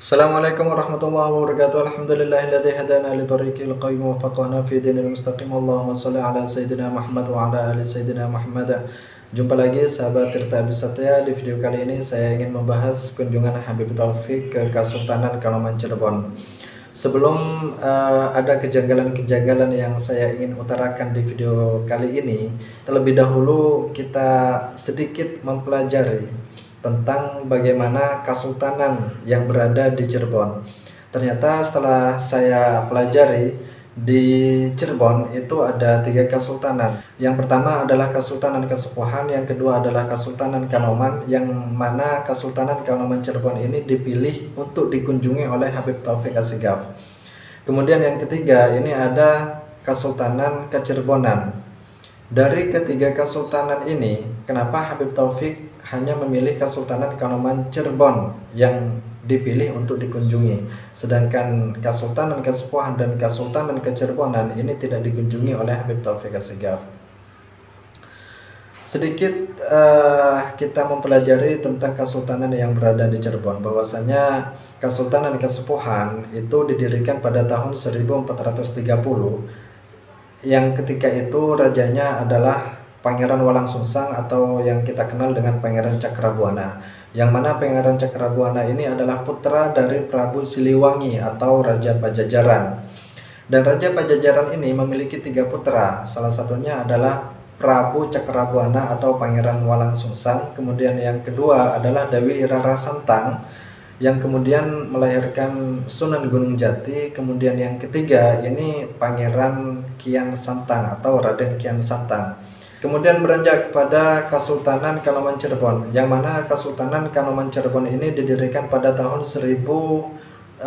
Assalamualaikum warahmatullahi wabarakatuh. Alhamdulillahilladzi hadana li thoriqil qayyim wa faqana fi dinil mustaqim. Allahumma shalli ala sayyidina Muhammad wa ala ali sayyidina Muhammad. Jumpa lagi sahabat Tirta Abisatya. Di video kali ini saya ingin membahas kunjungan Habib Taufik ke Kesultanan Kanoman Cirebon. Sebelum ada kejanggalan-kejanggalan yang saya ingin utarakan di video kali ini, terlebih dahulu kita sedikit mempelajari tentang bagaimana kesultanan yang berada di Cirebon. Ternyata setelah saya pelajari, di Cirebon itu ada 3 kesultanan. Yang pertama adalah Kesultanan Kesepuhan, yang kedua adalah Kesultanan Kanoman, yang mana Kesultanan Kanoman Cirebon ini dipilih untuk dikunjungi oleh Habib Taufik Assegaf. Kemudian yang ketiga ini ada Kesultanan Kecirebonan. Dari ketiga kesultanan ini, kenapa Habib Taufik hanya memilih Kesultanan Kanoman Cirebon yang dipilih untuk dikunjungi, sedangkan Kesultanan Kesepuhan dan Kesultanan Kecirebonan ini tidak dikunjungi oleh Habib Taufik Assegaf. Sedikit kita mempelajari tentang kesultanan yang berada di Cirebon, bahwasanya Kesultanan Kesepuhan itu didirikan pada tahun 1430, yang ketika itu rajanya adalah Pangeran Walangsungsang atau yang kita kenal dengan Pangeran Cakrabuana, yang mana Pangeran Cakrabuana ini adalah putra dari Prabu Siliwangi atau Raja Pajajaran. Dan Raja Pajajaran ini memiliki 3 putra, salah satunya adalah Prabu Cakrabuana atau Pangeran Walangsungsang, kemudian yang kedua adalah Dewi Rara Santang yang kemudian melahirkan Sunan Gunung Jati, kemudian yang ketiga ini Pangeran Kian Santang atau Raden Kian Santang. Kemudian beranjak kepada Kesultanan Kanoman Cirebon, yang mana Kesultanan Kanoman Cirebon ini didirikan pada tahun 1678.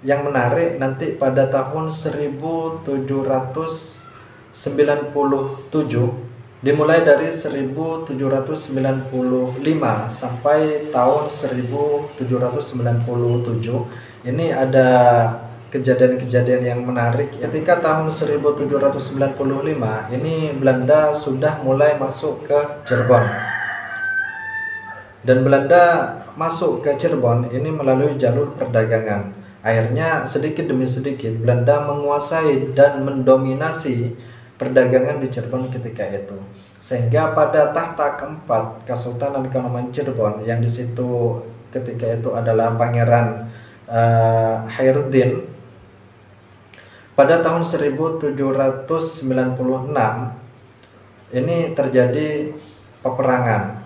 Yang menarik, nanti pada tahun 1797, dimulai dari 1795 sampai tahun 1797, ini ada kejadian-kejadian yang menarik. Ketika tahun 1795 ini Belanda sudah mulai masuk ke Cirebon, dan Belanda masuk ke Cirebon ini melalui jalur perdagangan. Akhirnya sedikit demi sedikit Belanda menguasai dan mendominasi perdagangan di Cirebon ketika itu, sehingga pada tahta keempat Kesultanan Kanoman Cirebon, yang disitu ketika itu adalah Pangeran Khairuddin. Pada tahun 1796 ini terjadi peperangan,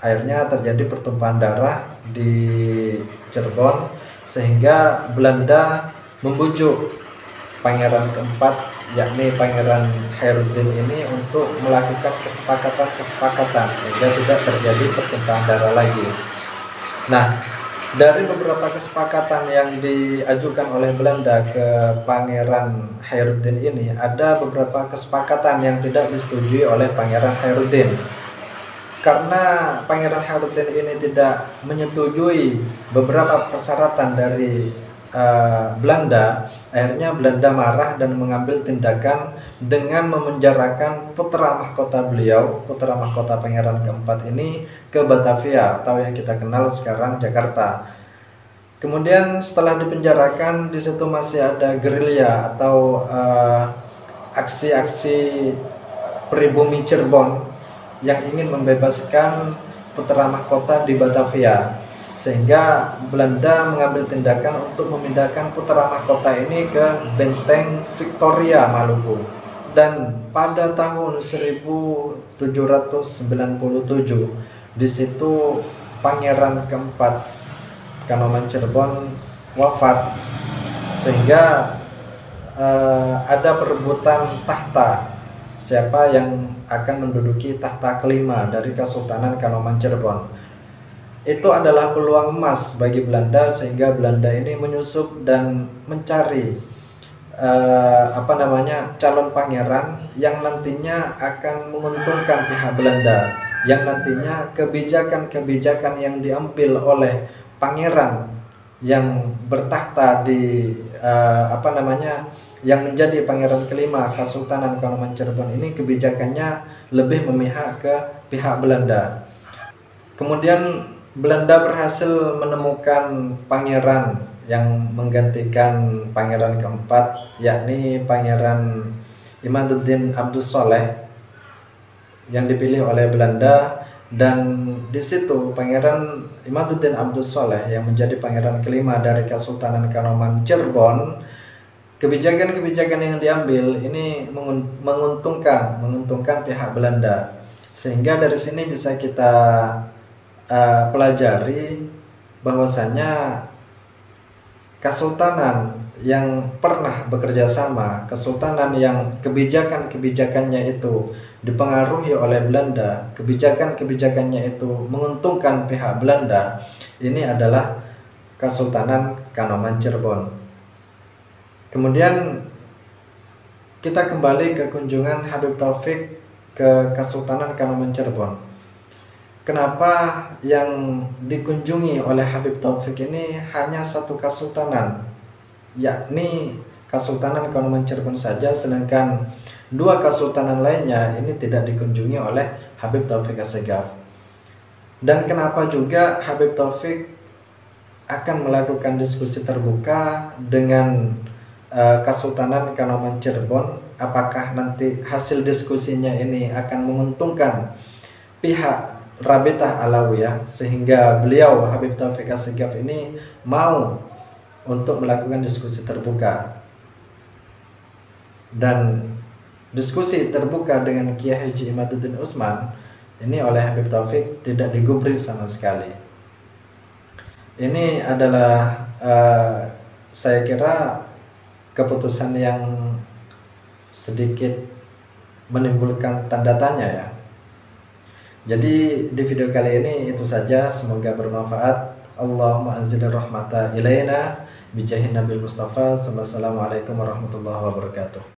akhirnya terjadi pertumpahan darah di Cirebon, sehingga Belanda membujuk Pangeran keempat, yakni Pangeran Khairuddin ini, untuk melakukan kesepakatan sehingga tidak terjadi pertumpahan darah lagi. Nah, dari beberapa kesepakatan yang diajukan oleh Belanda ke Pangeran Khairuddin ini, ada beberapa kesepakatan yang tidak disetujui oleh Pangeran Khairuddin. Karena Pangeran Khairuddin ini tidak menyetujui beberapa persyaratan dari Belanda, akhirnya Belanda marah dan mengambil tindakan dengan memenjarakan putra mahkota beliau, putra mahkota Pangeran keempat ini, ke Batavia atau yang kita kenal sekarang Jakarta. Kemudian setelah dipenjarakan, di situ masih ada gerilya atau aksi-aksi pribumi Cirebon yang ingin membebaskan putra mahkota di Batavia, sehingga Belanda mengambil tindakan untuk memindahkan putra mahkota ini ke Benteng Victoria, Maluku. Dan pada tahun 1797 di situ Pangeran keempat Kanoman Cirebon wafat, sehingga ada perebutan tahta, siapa yang akan menduduki tahta kelima dari Kesultanan Kanoman Cirebon. Itu adalah peluang emas bagi Belanda, sehingga Belanda ini menyusup dan mencari calon pangeran yang nantinya akan menguntungkan pihak Belanda, yang nantinya kebijakan-kebijakan yang diambil oleh pangeran yang bertahta di yang menjadi pangeran kelima Kesultanan Kanoman Cirebon ini, kebijakannya lebih memihak ke pihak Belanda. Kemudian Belanda berhasil menemukan pangeran yang menggantikan pangeran keempat, yakni Pangeran Imaduddin Abdus Soleh yang dipilih oleh Belanda. Dan di situ Pangeran Imaduddin Abdus Soleh yang menjadi pangeran kelima dari Kesultanan Kanoman Cirebon, kebijakan-kebijakan yang diambil ini menguntungkan pihak Belanda, sehingga dari sini bisa kita pelajari bahwasanya kesultanan yang pernah bekerja sama, kesultanan yang kebijakan-kebijakannya itu dipengaruhi oleh Belanda, kebijakan-kebijakannya itu menguntungkan pihak Belanda, ini adalah Kesultanan Kanoman Cirebon. Kemudian kita kembali ke kunjungan Habib Taufik ke Kesultanan Kanoman Cirebon. Kenapa yang dikunjungi oleh Habib Taufik ini hanya satu kesultanan, yakni Kesultanan Kanoman Cirebon saja, sedangkan dua kesultanan lainnya ini tidak dikunjungi oleh Habib Taufik Assegaf? Dan kenapa juga Habib Taufik akan melakukan diskusi terbuka dengan Kesultanan Kanoman Cirebon? Apakah nanti hasil diskusinya ini akan menguntungkan pihak Rabitah Alawiyah sehingga beliau Habib Taufik Assegaf ini mau untuk melakukan diskusi terbuka? Dan diskusi terbuka dengan Kiai Haji Imaduddin Utsman ini oleh Habib Taufik tidak digubris sama sekali. Ini adalah saya kira keputusan yang sedikit menimbulkan tanda tanya ya. Jadi di video kali ini itu saja, semoga bermanfaat. Allahumma anzilir rahmata ilaina bijahin nabil mustafa. Wassalamualaikum warahmatullahi wabarakatuh.